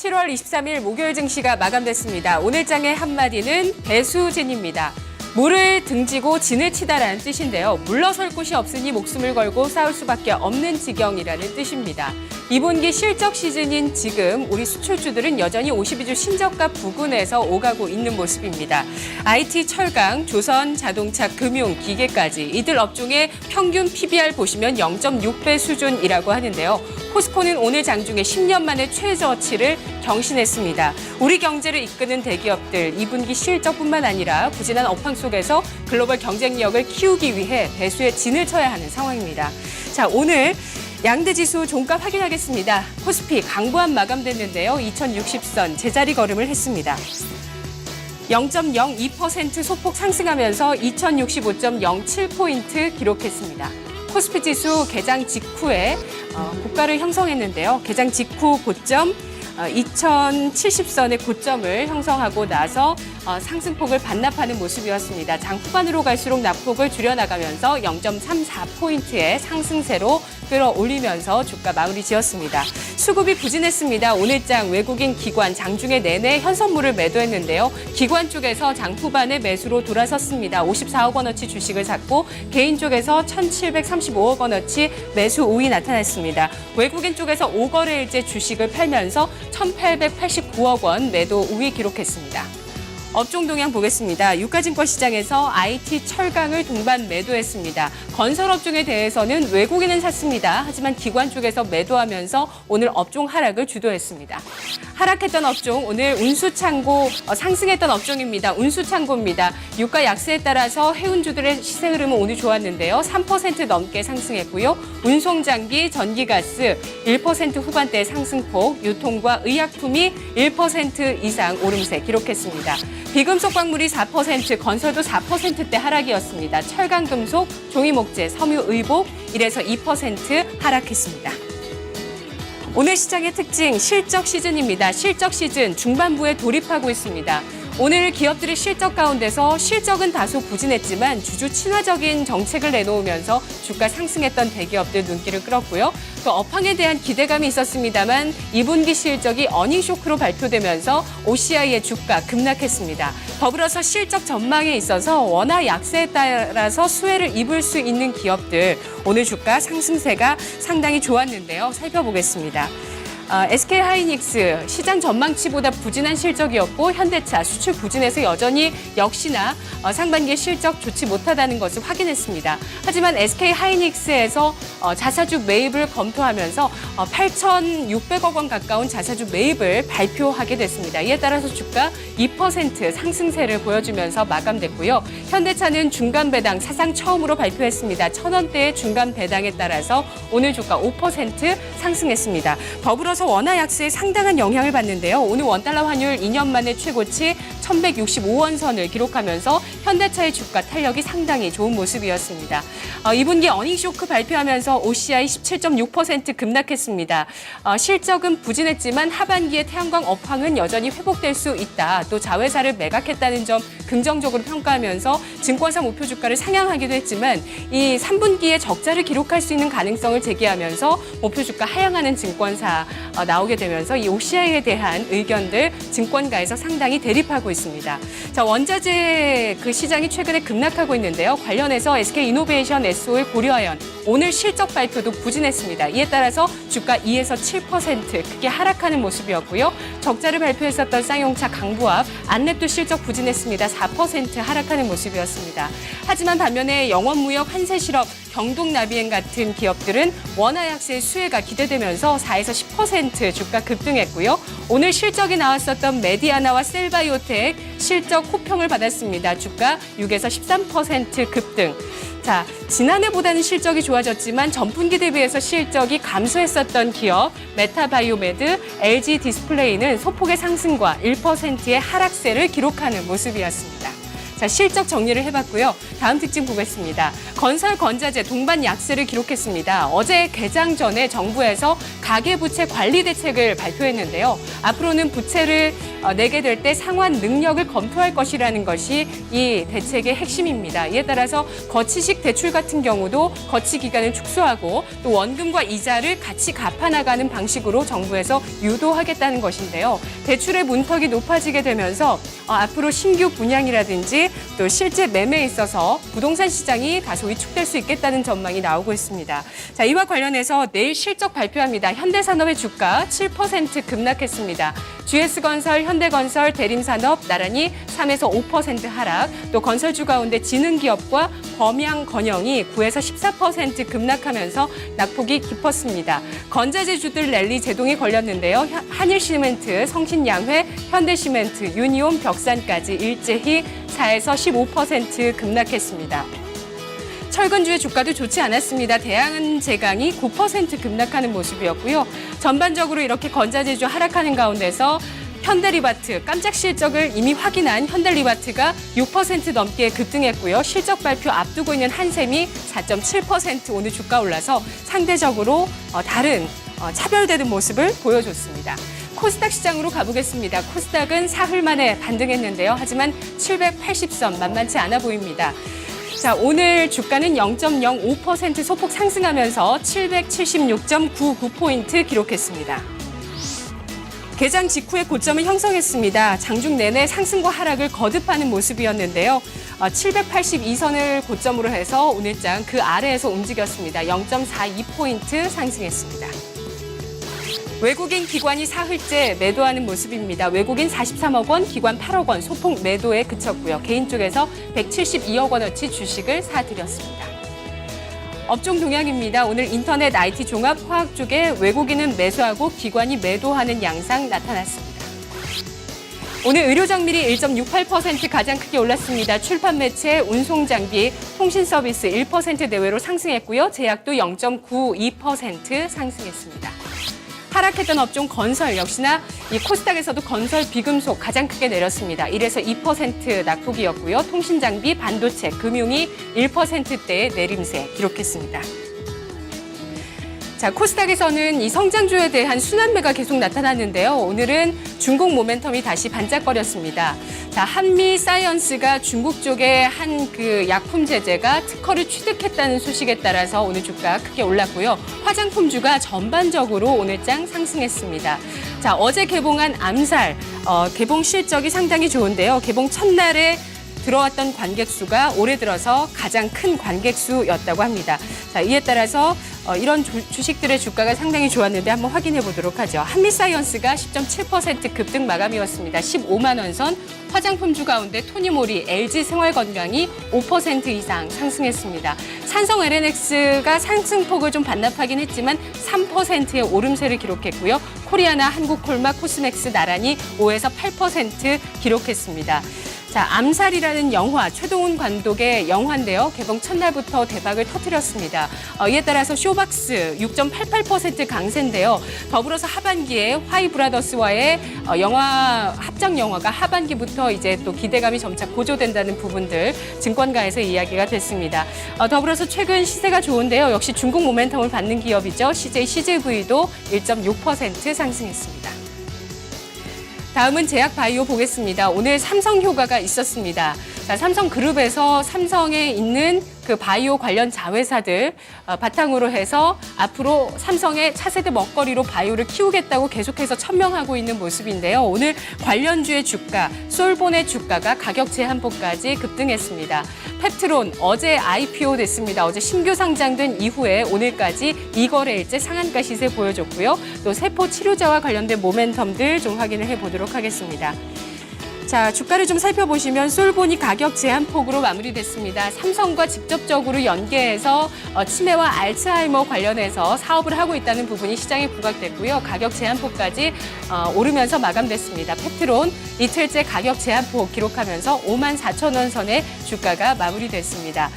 7월 23일 목요일 증시가 마감됐습니다. 오늘 장의 한마디는 배수진입니다. 물을 등지고 진을 치다라는 뜻인데요. 물러설 곳이 없으니 목숨을 걸고 싸울 수밖에 없는 지경이라는 뜻입니다. 2분기 실적 시즌인 지금 우리 수출주들은 여전히 52주 신저가 부근에서 오가고 있는 모습입니다. IT, 철강, 조선, 자동차, 금융, 기계까지 이들 업종의 평균 PBR 보시면 0.6배 수준이라고 하는데요. 포스코는 오늘 장중에 10년 만에 최저치를 경신했습니다. 우리 경제를 이끄는 대기업들 2분기 실적뿐만 아니라 부진한 업황 속에서 글로벌 경쟁력을 키우기 위해 배수의 진을 쳐야 하는 상황입니다. 자, 오늘 양대 지수 종가 확인하겠습니다. 코스피 강보합 마감됐는데요. 2060선 제자리 걸음을 했습니다. 0.02% 소폭 상승하면서 2065.07포인트 기록했습니다. 코스피 지수 개장 직후에 고가를 형성했는데요. 개장 직후 고점 2070선의 고점을 형성하고 나서 상승폭을 반납하는 모습이었습니다. 장 후반으로 갈수록 낙폭을 줄여나가면서 0.34포인트의 상승세로 끌어올리면서 주가 마무리 지었습니다. 수급이 부진했습니다. 오늘장 외국인 기관 장중에 내내 현선물을 매도했는데요. 기관 쪽에서 장 후반에 매수로 돌아섰습니다. 54억 원어치 주식을 샀고 개인 쪽에서 1,735억 원어치 매수 우위 나타났습니다. 외국인 쪽에서 5거래일째 주식을 팔면서 1,889억 원 매도 우위 기록했습니다. 업종 동향 보겠습니다. 유가증권 시장에서 IT, 철강을 동반 매도했습니다. 건설업종에 대해서는 외국인은 샀습니다. 하지만 기관 쪽에서 매도하면서 오늘 업종 하락을 주도했습니다. 하락했던 업종, 오늘 운수창고 상승했던 업종입니다. 운수창고입니다. 유가 약세에 따라서 해운주들의 시세 흐름은 오늘 좋았는데요. 3% 넘게 상승했고요. 운송장비, 전기가스 1% 후반대 상승폭, 유통과 의약품이 1% 이상 오름세 기록했습니다. 비금속 광물이 4%, 건설도 4%대 하락이었습니다. 철강금속, 종이목재, 섬유의복 1에서 2% 하락했습니다. 오늘 시장의 특징, 실적 시즌입니다. 실적 시즌 중반부에 돌입하고 있습니다. 오늘 기업들의 실적 가운데서 실적은 다소 부진했지만 주주 친화적인 정책을 내놓으면서 주가 상승했던 대기업들 눈길을 끌었고요. 또 업황에 대한 기대감이 있었습니다만 2분기 실적이 어닝쇼크로 발표되면서 OCI의 주가 급락했습니다. 더불어서 실적 전망에 있어서 원화 약세에 따라서 수혜를 입을 수 있는 기업들 오늘 주가 상승세가 상당히 좋았는데요. 살펴보겠습니다. SK하이닉스 시장 전망치보다 부진한 실적이었고 현대차 수출 부진에서 여전히 역시나 상반기에 실적 좋지 못하다는 것을 확인했습니다. 하지만 SK하이닉스에서 자사주 매입을 검토하면서 8,600억 원 가까운 자사주 매입을 발표하게 됐습니다. 이에 따라서 주가 2% 상승세를 보여주면서 마감됐고요. 현대차는 중간 배당 사상 처음으로 발표했습니다. 1,000원대의 중간 배당에 따라서 오늘 주가 5% 상승했습니다. 더불어서 원화 약세에 상당한 영향을 받는데요. 오늘 원달러 환율 2년 만에 최고치 1,165원 선을 기록하면서 현대차의 주가 탄력이 상당히 좋은 모습이었습니다. 2분기 어닝쇼크 발표하면서 OCI 17.6% 급락했습니다. 실적은 부진했지만 하반기에 태양광 업황은 여전히 회복될 수 있다. 또 자회사를 매각했다는 점 긍정적으로 평가하면서 증권사 목표 주가를 상향하기도 했지만 이 3분기에 적자를 기록할 수 있는 가능성을 제기하면서 목표 주가 하향하는 증권사 나오게 되면서 이 OCI에 대한 의견들 증권가에서 상당히 대립하고 있습니다. 자, 원자재 그 시장이 최근에 급락하고 있는데요. 관련해서 SK이노베이션, SO일, 고려아연 오늘 실적 발표도 부진했습니다. 이에 따라서 주가 2에서 7% 크게 하락하는 모습이었고요. 적자를 발표했었던 쌍용차, 강부합, 안랩도 실적 부진했습니다. 4% 하락하는 모습이었습니다. 하지만 반면에 영원무역, 한세실업, 경동나비행 같은 기업들은 원화 약세의 수혜가 기대되면서 4에서 10% 주가 급등했고요. 오늘 실적이 나왔었던 메디아나와 셀바이오텍 실적 호평을 받았습니다. 주가 6에서 13% 급등. 자, 지난해보다는 실적이 좋아졌지만 전분기 대비해서 실적이 감소했었던 기업 메타바이오메드, LG 디스플레이는 소폭의 상승과 1%의 하락세를 기록하는 모습이었습니다. 자, 자, 실적 정리를 해봤고요. 다음 특징 보겠습니다. 건설 건자재 동반 약세를 기록했습니다. 어제 개장 전에 정부에서 가계부채 관리 대책을 발표했는데요. 앞으로는 부채를 내게 될 때 상환 능력을 검토할 것이라는 것이 이 대책의 핵심입니다. 이에 따라서 거치식 대출 같은 경우도 거치 기간을 축소하고 또 원금과 이자를 같이 갚아나가는 방식으로 정부에서 유도하겠다는 것인데요. 대출의 문턱이 높아지게 되면서 앞으로 신규 분양이라든지 또 실제 매매에 있어서 부동산 시장이 다소 위축될 수 있겠다는 전망이 나오고 있습니다. 자, 이와 관련해서 내일 실적 발표합니다. 현대산업의 주가 7% 급락했습니다. GS건설, 현대건설, 대림산업 나란히 3에서 5% 하락, 또 건설주 가운데 지능기업과 범양건영이 9에서 14% 급락하면서 낙폭이 깊었습니다. 건자재주들 랠리 제동이 걸렸는데요. 한일시멘트, 성신양회, 현대시멘트, 유니온, 벽산까지 일제히 4에서 15% 급락했습니다. 철근주의 주가도 좋지 않았습니다. 대한제강이 9% 급락하는 모습이었고요. 전반적으로 이렇게 건자재주 하락하는 가운데서 현대리바트, 깜짝 실적을 이미 확인한 현대리바트가 6% 넘게 급등했고요. 실적 발표 앞두고 있는 한샘이 4.7% 오늘 주가 올라서 상대적으로 다른 차별되는 모습을 보여줬습니다. 코스닥 시장으로 가보겠습니다. 코스닥은 사흘 만에 반등했는데요. 하지만 780선 만만치 않아 보입니다. 자, 오늘 주가는 0.05% 소폭 상승하면서 776.99포인트 기록했습니다. 개장 직후에 고점을 형성했습니다. 장중 내내 상승과 하락을 거듭하는 모습이었는데요. 782선을 고점으로 해서 오늘장 그 아래에서 움직였습니다. 0.42포인트 상승했습니다. 외국인 기관이 사흘째 매도하는 모습입니다. 외국인 43억 원, 기관 8억 원 소폭 매도에 그쳤고요. 개인 쪽에서 172억 원어치 주식을 사들였습니다. 업종 동향입니다. 오늘 인터넷, IT, 종합, 화학 쪽에 외국인은 매수하고 기관이 매도하는 양상 나타났습니다. 오늘 의료정밀이 1.68% 가장 크게 올랐습니다. 출판 매체, 운송장비, 통신서비스 1% 내외로 상승했고요. 제약도 0.92% 상승했습니다. 하락했던 업종 건설 역시나 이 코스닥에서도 건설 비금속 가장 크게 내렸습니다. 1에서 2% 낙폭이었고요. 통신장비, 반도체, 금융이 1%대의 내림세 기록했습니다. 자, 코스닥에서는 이 성장주에 대한 순환매가 계속 나타났는데요. 오늘은 중국 모멘텀이 다시 반짝거렸습니다. 자, 한미사이언스가 중국 쪽의 한 그 약품 제재가 특허를 취득했다는 소식에 따라서 오늘 주가 크게 올랐고요. 화장품주가 전반적으로 오늘장 상승했습니다. 자, 어제 개봉한 암살, 개봉 실적이 상당히 좋은데요. 개봉 첫날에 들어왔던 관객 수가 올해 들어서 가장 큰 관객 수였다고 합니다. 자, 이에 따라서 이런 주식들의 주가가 상당히 좋았는데 한번 확인해 보도록 하죠. 한미사이언스가 10.7% 급등 마감이었습니다. 15만 원 선. 화장품주 가운데 토니모리, LG생활건강이 5% 이상 상승했습니다. 산성 LNX가 상승폭을 좀 반납하긴 했지만 3%의 오름세를 기록했고요. 코리아나, 한국콜마, 코스맥스 나란히 5에서 8% 기록했습니다. 자, 암살이라는 영화, 최동훈 감독의 영화인데요. 개봉 첫날부터 대박을 터뜨렸습니다. 이에 따라서 쇼박스 6.88% 강세인데요. 더불어서 하반기에 화이브라더스와의 합작 영화가 하반기부터 이제 또 기대감이 점차 고조된다는 부분들 증권가에서 이야기가 됐습니다. 더불어서 최근 시세가 좋은데요. 역시 중국 모멘텀을 받는 기업이죠. CJV도 1.6% 상승했습니다. 다음은 제약바이오 보겠습니다. 오늘 삼성 효과가 있었습니다. 자, 삼성그룹에서 삼성에 있는 그 바이오 관련 자회사들 바탕으로 해서 앞으로 삼성의 차세대 먹거리로 바이오를 키우겠다고 계속해서 천명하고 있는 모습인데요. 오늘 관련주의 주가, 솔본의 주가가 가격 제한폭까지 급등했습니다. 펩트론 어제 IPO 됐습니다. 어제 신규 상장된 이후에 오늘까지 2거래일째 상한가 시세 보여줬고요. 또 세포 치료제와 관련된 모멘텀들 좀 확인을 해보도록 하겠습니다. 자, 주가를 좀 살펴보시면 솔본이 가격 제한폭으로 마무리됐습니다. 삼성과 직접적으로 연계해서 치매와 알츠하이머 관련해서 사업을 하고 있다는 부분이 시장에 부각됐고요. 가격 제한폭까지 오르면서 마감됐습니다. 펩트론 이틀째 가격 제한폭 기록하면서 54,000원 선의 주가가 마무리됐습니다.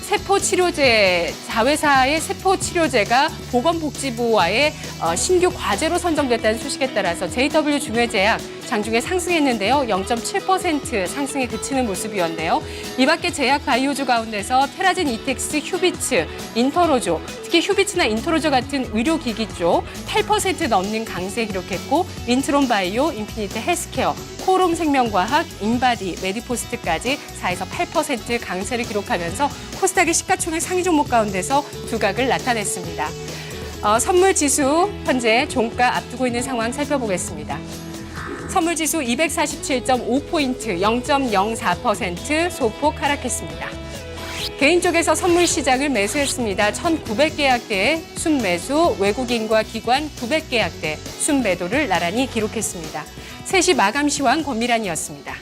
세포치료제, 자회사의 세포치료제가 보건복지부와의 신규 과제로 선정됐다는 소식에 따라서 JW 중외제약 장중에 상승했는데요. 0.7% 상승에 그치는 모습이었네요. 이 밖에 제약 바이오주 가운데서 테라젠 이텍스, 휴비츠, 인터로조, 특히 휴비츠나 인터로조 같은 의료기기 쪽 8% 넘는 강세 기록했고 인트론 바이오, 인피니트 헬스케어, 코롬 생명과학, 인바디, 메디포스트까지 4에서 8% 강세를 기록하면서 코스닥의 시가총액 상위 종목 가운데서 두각을 나타냈습니다. 선물지수 현재 종가 앞두고 있는 상황 살펴보겠습니다. 선물지수 247.5포인트, 0.04% 소폭 하락했습니다. 개인 쪽에서 선물 시장을 매수했습니다. 1,900계약대의 순매수, 외국인과 기관 900계약대 순매도를 나란히 기록했습니다. 3시 마감 시황 권미란이었습니다.